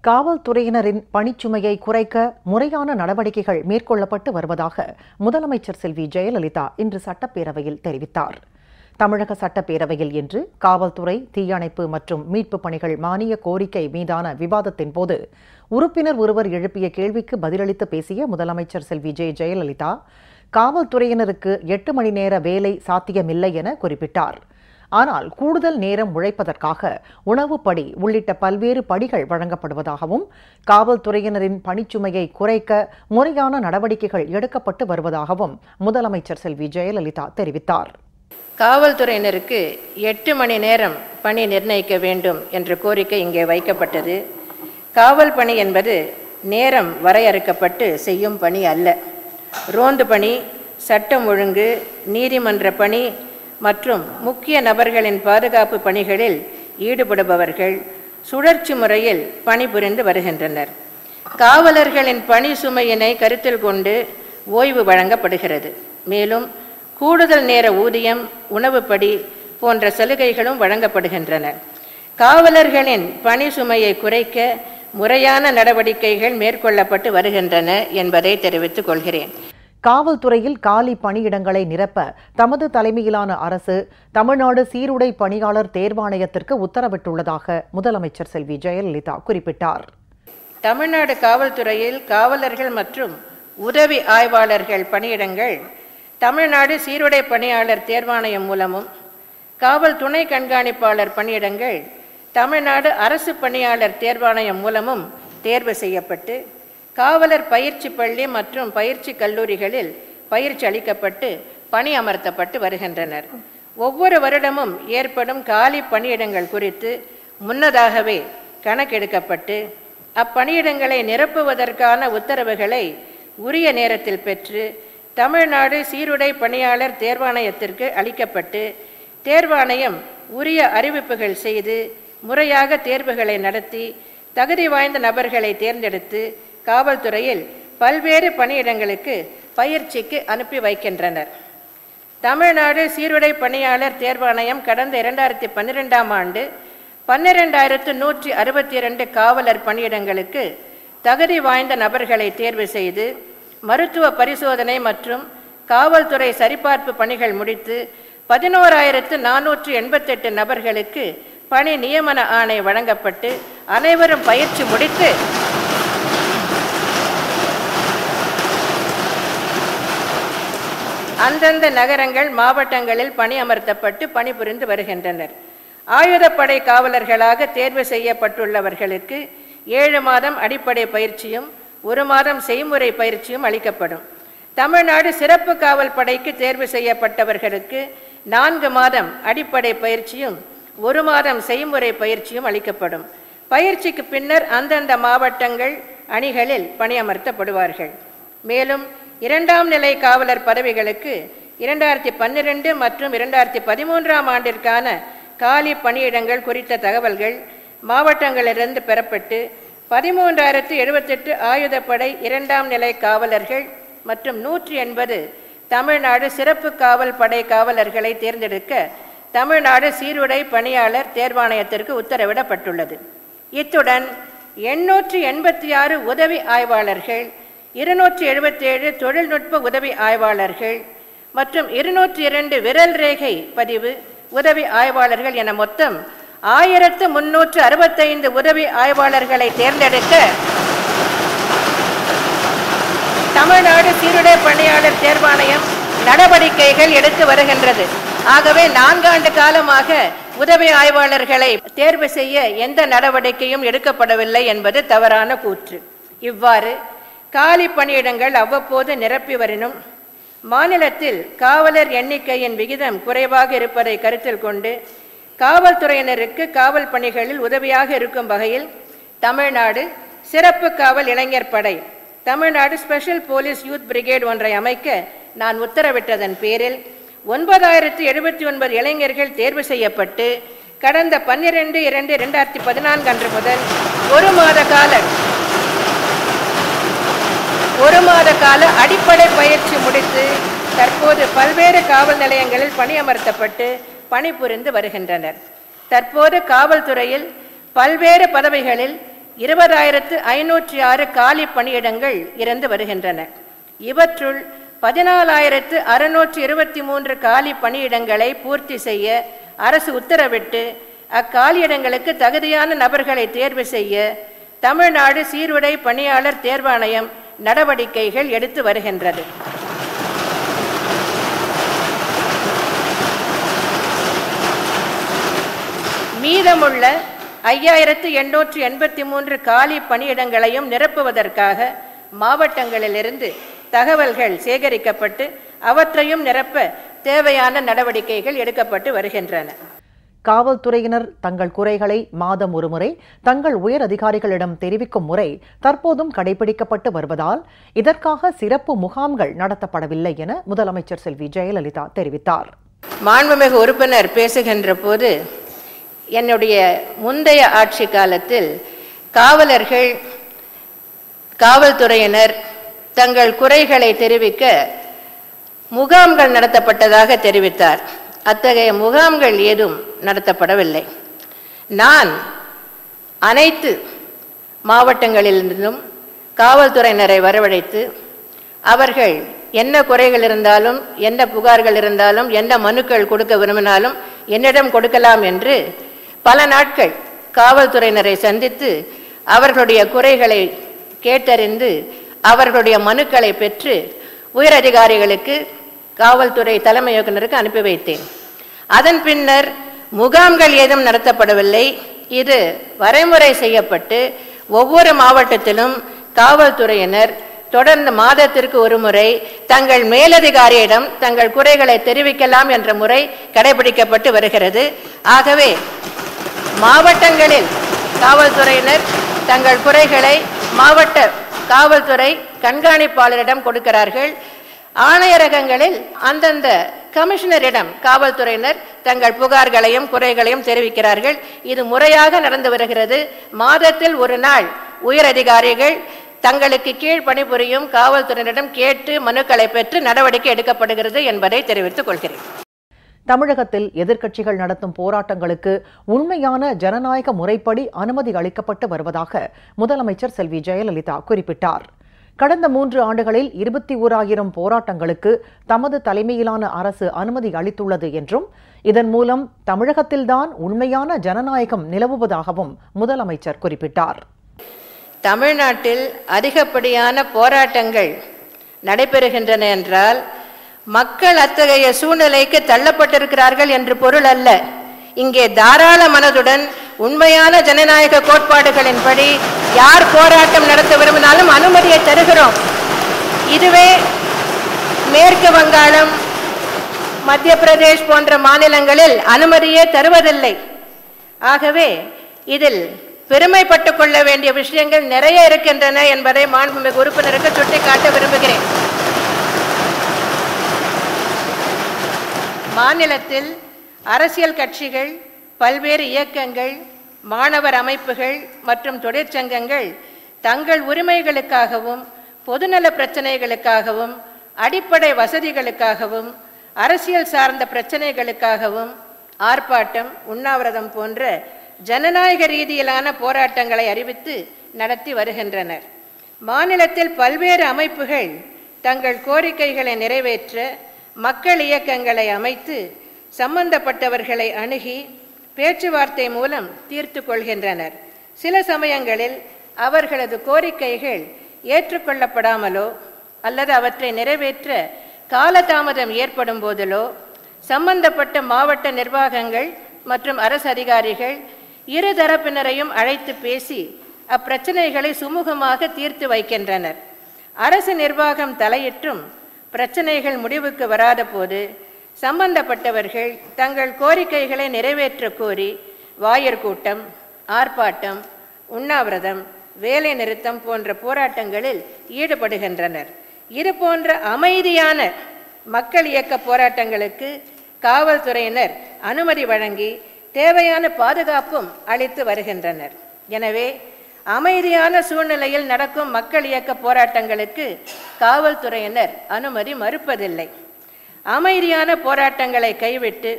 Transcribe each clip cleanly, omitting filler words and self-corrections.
காவல்துறையினரின் பணிச்சுமையை குறைக்க முறையான நடவடிக்கைகள் மேற்கொள்ளப்பட்டு வருவதாக முதலமைச்சர் செல்வி ஜெயலலிதா இன்று சட்டப்பேரவையில் தெரிவித்தார். தமிழக சட்டப்பேரவையில் இன்று காவல்துறை, தீயணைப்பு மற்றும் மீட்புப் பணிகள் மானிய கோரிக்கை மீதான விவாதத்தின் போது உறுப்பினர் ஒருவர் எழுப்பிய கேள்விக்கு பதிலளித்து பேசிய முதலமைச்சர் செல்வி ஜெயலலிதா, காவல்துறையினருக்கு 8 மணி நேர வேலை சாத்தியமில்லை என குறிப்பிட்டார். ஆனால் கூடுதல் நேரம் உழைப்பதற்காக உணவுப்படி உள்ளிட்ட பல்வேறு படிகள் வழங்கப்படுவதாகவும், காவல்துறையினரின் பணிச்சுமையை குறைக்க முறையான நடவடிக்கைகள் எடுக்கப்பட்டு வருவதாகவும் முதலமைச்சர் செல்வி ஜெயலலிதா தெரிவித்தார். காவல்துறையினருக்கு 8 மணி நேரம் பணி நிர்ணயிக்க வேண்டும் என்ற கோரிக்கை இங்கே வைக்கப்பட்டது. காவல் பணி என்பது நேரம் வரையறுக்கப்பட்டு செய்யும் பணி அல்ல. ரோந்து பணி, சட்டம் ஒழுங்கு, நீதிமன்ற பணி மற்றும் முக்கிய நபர்களின் பாதுகாப்பு பணிகளில் ஈடுபடுபவர்கள் சுழற்சி முறையில் பணிபுரிந்து வருகின்றனர். காவலர்களின் பணி சுமையினை கருத்தில் கொண்டு ஓய்வு வழங்கப்படுகிறது. மேலும் கூடுதல் நேர ஊதியம், உணவுப்படி போன்ற சலுகைகளும் வழங்கப்படுகின்றன. காவலர்களின் பணி சுமையை குறைக்க முறையான நடவடிக்கைகள் மேற்கொள்ளப்பட்டு வருகின்றன என்பதை தெரிவித்துக் கொள்கிறேன். காவல்துறையில் காலி பணியிடங்களை நிரப்ப தமது தலைமையிலான அரசு தமிழ்நாடு சீருடை பணியாளர் தேர்வாணையத்திற்கு உத்தரவிட்டுள்ளதாக முதலமைச்சர் செல்வி ஜெயலலிதா குறிப்பிட்டார். தமிழ்நாடு காவல்துறையில் காவலர்கள் மற்றும் உதவி ஆய்வாளர்கள் பணியிடங்கள் தமிழ்நாடு சீருடை பணியாளர் தேர்வாணையம் மூலமும், காவல் துணை கண்காணிப்பாளர் பணியிடங்கள் தமிழ்நாடு அரசு பணியாளர் தேர்வாணையம் மூலமும் தேர்வு செய்யப்பட்டு காவலர் பயிற்சி பள்ளி மற்றும் பயிற்சி கல்லூரிகளில் பயிற்சி அளிக்கப்பட்டு பணி அமர்த்தப்பட்டு வருகின்றனர். ஒவ்வொரு வருடமும் ஏற்படும் காலி பணியிடங்கள் குறித்து முன்னதாகவே கணக்கெடுக்கப்பட்டு அப்பணியிடங்களை நிரப்புவதற்கான உத்தரவுகளை உரிய நேரத்தில் பெற்று தமிழ்நாடு சீருடை பணியாளர் தேர்வாணையத்திற்கு அளிக்கப்பட்டு தேர்வாணையம் உரிய அறிவிப்புகள் செய்து முறையாக தேர்வுகளை நடத்தி தகுதி வாய்ந்த நபர்களை தேர்ந்தெடுத்து காவல்துறையில் பல்வேறு பணியிடங்களுக்கு பயிற்சிக்கு அனுப்பி வைக்கின்றனர். தமிழ்நாடு சீருடை பணியாளர் தேர்வாணையம் கடந்த 2012ஆம் ஆண்டு 12162 காவலர் பணியிடங்களுக்கு தகுதி வாய்ந்த நபர்களை தேர்வு செய்து மருத்துவ பரிசோதனை மற்றும் காவல்துறை சரிபார்ப்பு பணிகள் முடித்து 11488 நபர்களுக்கு பணி நியமன ஆணை வழங்கப்பட்டு அனைவரும் பயிற்சி முடித்து அந்தந்த நகரங்கள், மாவட்டங்களில் பணி அமர்த்தப்பட்டு பணிபுரிந்து வருகின்றனர். ஆயுதப்படை காவலர்களாக தேர்வு செய்யப்பட்டுள்ளவர்களுக்கு 7 மாதம் அடிப்படை பயிற்சியும் 1 மாதம் செய்முறை பயிற்சியும் அளிக்கப்படும். தமிழ்நாடு சிறப்பு காவல் படைக்கு தேர்வு செய்யப்பட்டவர்களுக்கு 4 மாதம் அடிப்படை பயிற்சியும் 1 மாதம் செய்முறை பயிற்சியும் அளிக்கப்படும். பயிற்சிக்கு பின்னர் அந்தந்த மாவட்டங்கள், அணிகளில் பணியமர்த்தப்படுவார்கள். மேலும் 2ஆம் நிலை காவலர் பதவிகளுக்கு 2012 மற்றும் 2013ஆம் ஆண்டிற்கான காலி பணியிடங்கள் குறித்த தகவல்கள் மாவட்டங்களிலிருந்து பெறப்பட்டு 13078 ஆயுதப்படை 2ஆம் நிலை காவலர்கள் மற்றும் 180 தமிழ்நாடு சிறப்பு காவல் படை காவலர்களை தேர்ந்தெடுக்க தமிழ்நாடு சீருடை பணியாளர் தேர்வாணையத்திற்கு உத்தரவிடப்பட்டுள்ளது. இத்துடன் 886 உதவி ஆய்வாளர்கள், 277 தொழில்நுட்ப உதவி ஆய்வாளர்கள் மற்றும் 202 விரல் ரேகை பதிவு உதவி ஆய்வாளர்கள் என மொத்தம் 1365 உதவி ஆய்வாளர்களை தேர்ந்தெடுக்க தமிழ்நாடு சீருடை பணியாளர் தேர்வாணையம் நடவடிக்கைகள் எடுத்து வருகின்றது. ஆகவே 4 ஆண்டு காலமாக உதவி ஆய்வாளர்களை தேர்வு செய்ய எந்த நடவடிக்கையும் எடுக்கப்படவில்லை என்பது தவறான கூற்று. இவ்வாறு காலி பணியிடங்கள் அவ்வப்போது நிரப்பி வரினும் மாநிலத்தில் காவலர் எண்ணிக்கையின் விகிதம் குறைவாக இருப்பதை கருத்தில் கொண்டு காவல்துறையினருக்கு காவல் பணிகளில் உதவியாக இருக்கும் வகையில் தமிழ்நாடு சிறப்பு காவல் இளைஞர் படை, Tamil Nadu special police youth brigade ஒன்றை அமைக்க நான் உத்தரவிட்டதன் பேரில் 9079 இளைஞர்கள் தேர்வு செய்யப்பட்டு கடந்த 12/2/2014 அன்று முதல் ஒரு மாத கால அடிப்படை பயிற்சி முடித்து தற்போது பல்வேறு காவல் நிலையங்களில் பணியமர்த்தப்பட்டு பணிபுரிந்து வருகின்றனர். தற்போது காவல்துறையில் பல்வேறு பதவிகளில் 20,506 காலி பணியிடங்கள் இருந்து வருகின்றன. இவற்றுள் 14,623 காலி பணியிடங்களை பூர்த்தி செய்ய அரசு உத்தரவிட்டு அக்காலியிடங்களுக்கு தகுதியான நபர்களை தேர்வு செய்ய தமிழ்நாடு சீருடை பணியாளர் தேர்வாணையம் நடவடிக்கைகள் எடுத்து வருகின்றது. மீதமுள்ள 5,883 காலி பணியிடங்களையும் நிரப்புவதற்காக மாவட்டங்களிலிருந்து தகவல்கள் சேகரிக்கப்பட்டு அவற்றையும் நிரப்ப தேவையான நடவடிக்கைகள் எடுக்கப்பட்டு வருகின்றன. காவல்துறையினர் தங்கள் குறைகளை மாதம் ஒருமுறை தங்கள் உயர் அதிகாரிகளிடம் தெரிவிக்கும் முறை தற்போதும் கடைபிடிக்கப்பட்டு வருவதால் இதற்காக சிறப்பு முகாம்கள் நடத்தப்படவில்லை என முதலமைச்சர் செல்வி ஜெயலலிதா தெரிவித்தார். மாண்புமிகு உறுப்பினர் பேசுகின்ற போது என்னுடைய முந்தைய ஆட்சி காலத்தில் காவல்துறையினர் தங்கள் குறைகளை தெரிவிக்க முகாம்கள் நடத்தப்பட்டதாக தெரிவித்தார். அத்தகைய முகாம்கள் ஏதும் நடத்தப்படவில்லை. நான் அனைத்து மாவட்டங்களிலிருந்தும் காவல்துறையினரை வரவழைத்து அவர்கள் என்ன குறைகள் இருந்தாலும், என்ன புகார்கள் இருந்தாலும், என்ன மனுக்கள் கொடுக்க விரும்பினாலும் என்னிடம் கொடுக்கலாம் என்று பல நாட்கள் காவல்துறையினரை சந்தித்து அவர்களுடைய குறைகளை கேட்டறிந்து அவர்களுடைய மனுக்களை பெற்று உயரதிகாரிகளுக்கு காவல்துறை தலைமை இயக்குநருக்கு அனுப்பி வைத்தேன். அதன் பின்னர் முகாம்கள் ஏதும் நடத்தப்படவில்லை. இது வரைமுறை செய்யப்பட்டு ஒவ்வொரு மாவட்டத்திலும் காவல்துறையினர் தொடர்ந்து மாதத்திற்கு ஒரு முறை தங்கள் மேலதிகாரியிடம் தங்கள் குறைகளை தெரிவிக்கலாம் என்ற முறை கடைபிடிக்கப்பட்டு வருகிறது. ஆகவே மாவட்டங்களில் காவல்துறையினர் தங்கள் குறைகளை மாவட்ட காவல்துறை கண்காணிப்பாளரிடம் கொடுக்கிறார்கள். ஆணையரகங்களில் அந்தந்த கமிஷனரிடம் காவல்துறையினர் தங்கள் புகார்களையும் குறைகளையும் தெரிவிக்கிறார்கள். இது முறையாக நடந்து வருகிறது. மாதத்தில் ஒரு நாள் உயர் அதிகாரிகள் தங்களுக்கு கீழ் பணிபுரியும் காவல்துறையினரிடம் கேட்டு மனுக்களை பெற்று நடவடிக்கை எடுக்கப்படுகிறது என்பதை தெரிவித்துக் கொள்கிறேன். தமிழகத்தில் எதிர்க்கட்சிகள் நடத்தும் போராட்டங்களுக்கு உண்மையான ஜனநாயக முறைப்படி அனுமதி அளிக்கப்பட்டு வருவதாக முதலமைச்சர் செல்வி ஜெயலலிதா குறிப்பிட்டார். கடந்த 3 ஆண்டுகளில் 21,000 போராட்டங்களுக்கு தமது தலைமையிலான அரசு அனுமதி அளித்துள்ளது என்றும் இதன் மூலம் தமிழகத்தில்தான் உண்மையான ஜனநாயகம் நிலவுவதாகவும் முதலமைச்சர் குறிப்பிட்டார். தமிழ்நாட்டில் அதிகப்படியான போராட்டங்கள் நடைபெறுகின்றன என்றால் மக்கள் அத்தகைய சூழ்நிலைக்கு தள்ளப்பட்டிருக்கிறார்கள் என்று பொருள் அல்ல. இங்கே தாராள மனதுடன் உண்மையான ஜனநாயக கோட்பாடுகளின்படி யார் போராட்டம் நடத்த விரும்பினாலும் அனுமதியை தருகிறோம். இதுவே மேற்கு வங்காளம், மத்திய பிரதேஷ் போன்ற மாநிலங்களில் அனுமதியே தருவதில்லை. ஆகவே இதில் பெருமைப்பட்டுக் கொள்ள வேண்டிய விஷயங்கள் நிறைய இருக்கின்றன என்பதை மாண்புமிகு உறுப்பினருக்கு சுட்டிக்காட்ட விரும்புகிறேன். மாநிலத்தில் அரசியல் கட்சிகள், பல்வேறு இயக்கங்கள், மாணவர் அமைப்புகள் மற்றும் தொழிற்சங்கங்கள் தங்கள் உரிமைகளுக்காகவும் பொதுநல பிரச்சனைகளுக்காகவும் அடிப்படை வசதிகளுக்காகவும் அரசியல் சார்ந்த பிரச்சனைகளுக்காகவும் ஆர்ப்பாட்டம், உண்ணாவிரதம் போன்ற ஜனநாயக ரீதியிலான போராட்டங்களை அறிவித்து நடத்தி வருகின்றனர். மாநிலத்தில் பல்வேறு அமைப்புகள் தங்கள் கோரிக்கைகளை நிறைவேற்ற மக்கள் இயக்கங்களை அமைத்து சம்பந்தப்பட்டவர்களை அணுகி பேச்சுவார்த்தை மூலம் தீர்த்து கொள்கின்றனர். சில சமயங்களில் அவர்களது கோரிக்கைகள் ஏற்றுக்கொள்ளப்படாமலோ அல்லது அவற்றை நிறைவேற்ற காலதாமதம் ஏற்படும் போதிலோ சம்பந்தப்பட்ட மாவட்ட நிர்வாகங்கள் மற்றும் அரசு அதிகாரிகள் இரு தரப்பினரையும் அழைத்து பேசி அப்பிரச்சனைகளை சுமூகமாக தீர்த்து வைக்கின்றனர். அரசு நிர்வாகம் தலையிட்டும் பிரச்சனைகள் முடிவுக்கு வராத போது சம்பந்தப்பட்டவர்கள் தங்கள் கோரிக்கைகளை நிறைவேற்ற கோரி வாயர்கூட்டம், ஆர்ப்பாட்டம், உண்ணாவிரதம், வேலை நிறுத்தம் போன்ற போராட்டங்களில் ஈடுபடுகின்றனர். இது போன்ற அமைதியான மக்கள் இயக்க போராட்டங்களுக்கு காவல்துறையினர் அனுமதி வழங்கி தேவையான பாதுகாப்பும் அளித்து வருகின்றனர். எனவே அமைதியான சூழ்நிலையில் நடக்கும் மக்கள் இயக்க போராட்டங்களுக்கு காவல்துறையினர் அனுமதி மறுப்பதில்லை. அமைதியான போராட்டங்களை கைவிட்டு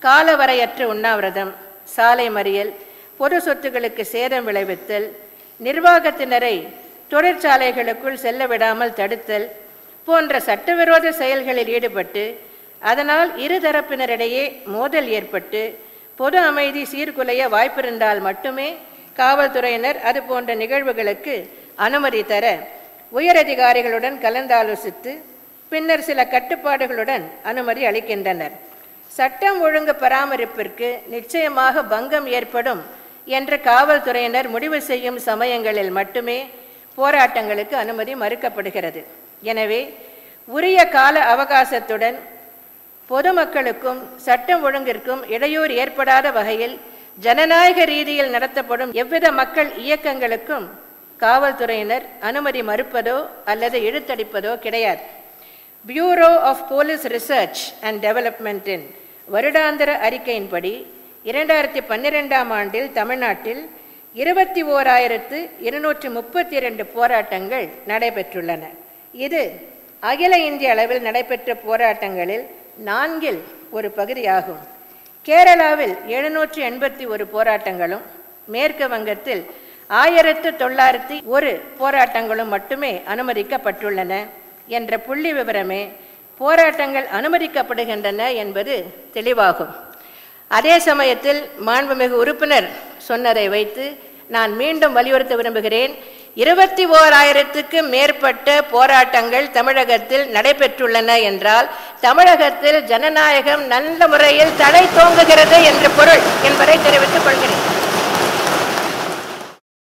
காலவரையற்ற உண்ணாவிரதம், சாலை மறியல், பொது சொத்துக்களுக்கு சேதம் விளைவித்தல், நிர்வாகத்தினரை தொழிற்சாலைகளுக்குள் செல்ல விடாமல் தடுத்தல் போன்ற சட்டவிரோத செயல்களில் ஈடுபட்டு அதனால் இருதரப்பினரிடையே மோதல் ஏற்பட்டு பொது அமைதி சீர்குலைய வாய்ப்பிருந்தால் மட்டுமே காவல்துறையினர் அது போன்ற நிகழ்வுகளுக்கு அனுமதி தர உயரதிகாரிகளுடன் கலந்தாலோசித்து பின்னர் சில கட்டுப்பாடுகளுடன் அனுமதி அளிக்கின்றனர். சட்டம் ஒழுங்கு பராமரிப்பிற்கு நிச்சயமாக பங்கம் ஏற்படும் என்று காவல்துறையினர் முடிவு செய்யும் சமயங்களில் மட்டுமே போராட்டங்களுக்கு அனுமதி மறுக்கப்படுகிறது. எனவே உரிய கால அவகாசத்துடன் பொதுமக்களுக்கும் சட்டம் ஒழுங்கிற்கும் இடையூறு ஏற்படாத வகையில் ஜனநாயக ரீதியில் நடத்தப்படும் எவ்வித மக்கள் இயக்கங்களுக்கும் காவல்துறையினர் அனுமதி மறுப்பதோ அல்லது இழுத்தடிப்பதோ கிடையாது. Bureau of police research and டெவலப்மெண்ட்டின் வருடாந்திர அறிக்கையின்படி 2012ஆம் ஆண்டில் தமிழ்நாட்டில் 21,232 போராட்டங்கள் நடைபெற்றுள்ளன. இது அகில இந்திய அளவில் நடைபெற்ற போராட்டங்களில் 4இல் ஒரு பகுதியாகும். கேரளாவில் 781 போராட்டங்களும் மேற்கு வங்கத்தில் 1901 போராட்டங்களும் மட்டுமே அனுமதிக்கப்பட்டுள்ளன என்ற புள்ளி விவரமே போராட்டங்கள் அனுமதிக்கப்படுகின்றன என்பது தெளிவாகும். அதே சமயத்தில் மாண்புமிகு உறுப்பினர் சொன்னதை வைத்து நான் மீண்டும் வலியுறுத்த விரும்புகிறேன். 21,000க்கும் மேற்பட்ட போராட்டங்கள் தமிழகத்தில் நடைபெற்றுள்ளன என்றால் தமிழகத்தில் ஜனநாயகம் நல்ல முறையில் தலை தோங்குகிறது என்று பொருள் என்பதை தெரிவித்துக் கொள்கிறேன்.